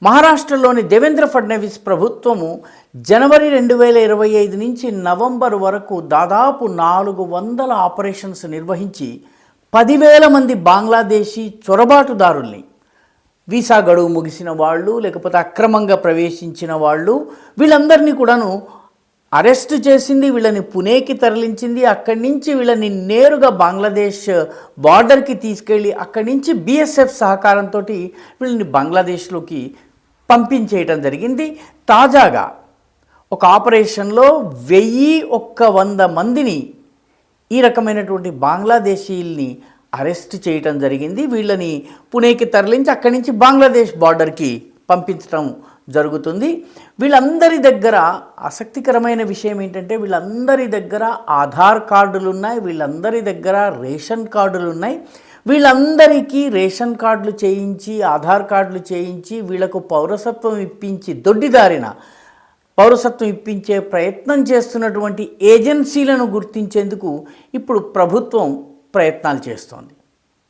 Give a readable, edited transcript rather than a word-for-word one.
మహారాష్ట్రలోని దేవేంద్ర ఫడ్నవీస్ ప్రభుత్వము జనవరి 2025 నుంచి నవంబర్ వరకు దాదాపు 400 ఆపరేషన్స్ నిర్వహించి 10,000 మంది బంగ్లాదేశీ చొరబాటుదారుల్ని, వీసా గడువు ముగిసిన వాళ్ళు లేకపోతే అక్రమంగా ప్రవేశించిన వాళ్ళు వీళ్ళందరినీ కూడాను అరెస్ట్ చేసింది. వీళ్ళని పుణేకి తరలించింది. అక్కడి నుంచి వీళ్ళని నేరుగా బంగ్లాదేశ్ బార్డర్కి తీసుకెళ్ళి అక్కడి నుంచి BSF సహకారంతో వీళ్ళని బంగ్లాదేశ్లోకి పంపించేయటం జరిగింది. తాజాగా ఒక ఆపరేషన్లో 1,100 మందిని ఈ రకమైనటువంటి బంగ్లాదేశీల్ని అరెస్ట్ చేయటం జరిగింది. వీళ్ళని పుణేకి తరలించి అక్కడి నుంచి బంగ్లాదేశ్ బార్డర్కి పంపించడం జరుగుతుంది. వీళ్ళందరి దగ్గర ఆసక్తికరమైన విషయం ఏంటంటే వీళ్ళందరి దగ్గర ఆధార్ కార్డులు ఉన్నాయి, వీళ్ళందరి దగ్గర రేషన్ కార్డులు ఉన్నాయి. వీళ్ళందరికీ రేషన్ కార్డులు చేయించి, ఆధార్ కార్డులు చేయించి, వీళ్లకు పౌరసత్వం ఇప్పించి, దొడ్డిదారిన పౌరసత్వం ఇప్పించే ప్రయత్నం చేస్తున్నటువంటి ఏజెన్సీలను గుర్తించేందుకు ఇప్పుడు ప్రభుత్వం ప్రయత్నాలు చేస్తోంది.